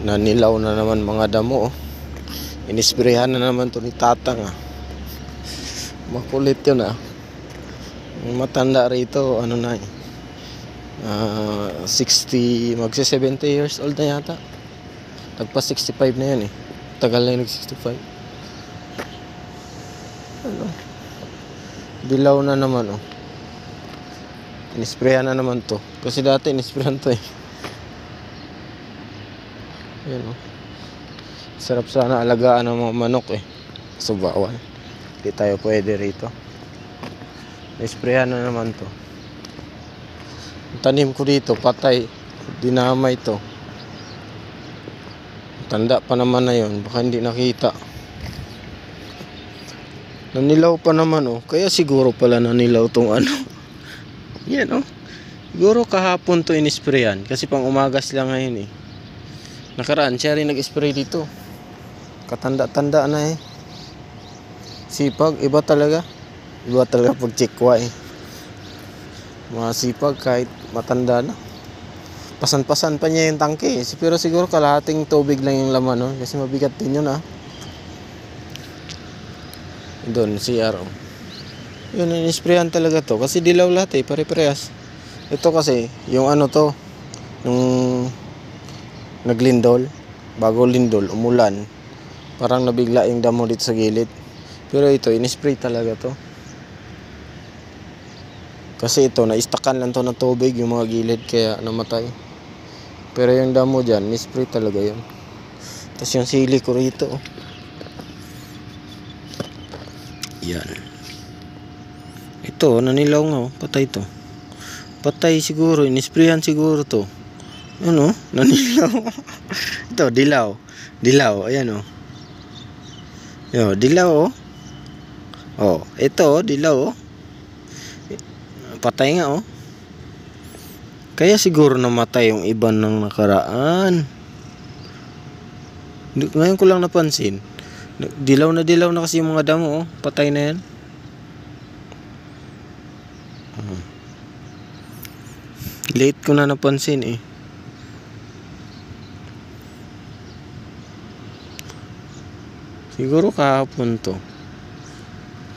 Nanilaw na naman mga damo, oh. Inisprehan na naman to ni Tatang, ah. Makulit yun, ah. Yung matanda rito, ano na, 60, magsi 70 years old na yata. Tagpa 65 na yan, eh. Tagal na yung nag 65. Ano? Dilaw na naman, oh. Inisprehan na naman to. Kasi dati inisprehan to, eh. Ayan, oh. Sarap sana alagaan ng mga manok, eh. So bawal. Hindi tayo pwede rito. Inisprehan na naman to. Ang tanim ko dito, patay. Dinamay to. Tanda pa naman na yun. Baka hindi nakita. Nanilaw pa naman, oh. Kaya siguro pala nanilaw tong ano. Yan, oh. Siguro kahapon to inisprehan. Kasi pang umagas lang ngayon, eh. Nakaraan siya rin nag-spray dito. Katanda-tanda na, eh. Sipag, iba talaga. Iba talaga pag chikwa, eh. Masipag kahit matanda na. Pasan-pasan pa niya yung tangke, eh. Pero siguro kalahating tubig lang yung laman, no? Kasi mabigat din yun, ah. Doon, CR, oh. Yun, inisprayan talaga to. Kasi dilaw lahat, eh. Pare-parehas. Ito kasi, yung ano to, yung naglindol, bago lindol, umulan, parang nabigla yung damo dito sa gilid. Pero ito, inispray talaga to. Kasi ito, naistakan lang to ng tubig yung mga gilid, kaya namatay. Pero yung damo dyan, inispray talaga yun. Tapos yung sili ko rito, oh. Yan. Ito, nanilaw nga, oh. Patay to. Patay siguro, inisprayan siguro to. Ano? Nanilaw. Ito, dilaw. Dilaw, ayan, oh. Yo, dilaw, oh. Oh, ito, oh, dilaw, oh. Patay nga, oh. Kaya siguro namatay yung iba ng nakaraan. Ngayon ko lang napansin. Dilaw na kasi yung mga damo, oh. Patay na yan. Late ko na napansin, eh. Siguro kahapon to.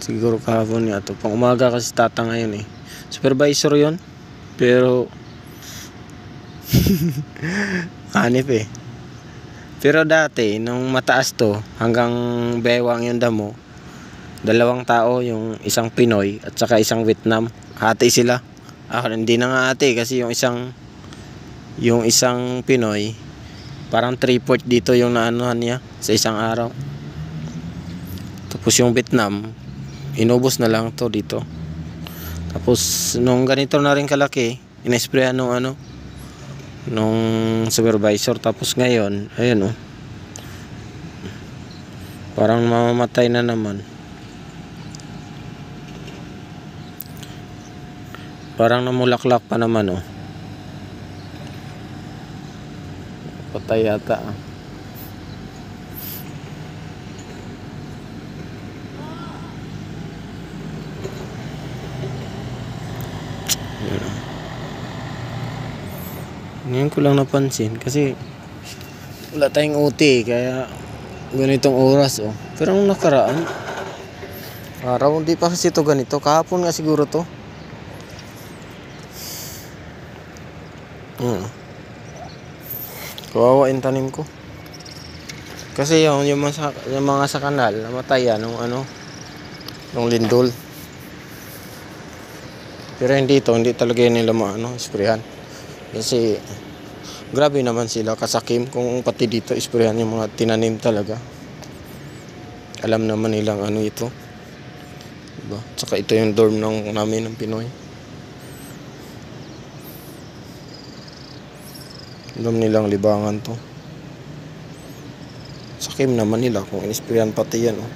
Siguro kahapon nga to. Pang umaga kasi Tata ngayon, eh. Supervisor yon. Pero hanip, eh. Pero dati nung mataas to, hanggang bewang yung damo, dalawang tao, yung isang Pinoy at saka isang Vietnam. Hati sila. Hindi na nga ate kasi yung isang Pinoy parang 3/4 dito yung naanuhan niya sa isang araw. Tapos yung Vietnam, inubos na lang to dito. Tapos nung ganito na rin kalaki, inesprayan nung supervisor. Tapos ngayon, ayun, oh. Parang mamamatay na naman. Parang namulaklak pa naman, oh. Patay yata, ah. Ngayon ko lang napansin kasi wala tayong OT, kaya ganitong oras, oh. Pero nung nakaraan araw, hindi pa kasi ito ganito. Kahapon nga siguro to. Kawawa yung tanim ko. Kasi yung mga sa kanal namatay yan nung lindol. Pero hindi talaga yun nila isprayan. Kasi grabe naman sila kasakim kung pati dito isprayan yung mga tinanim talaga. Alam naman nilang ito, diba? Tsaka ito yung dorm namin ng Pinoy. Alam nilang libangan to. Sakim naman nila kung inisprayan pati yan, oh.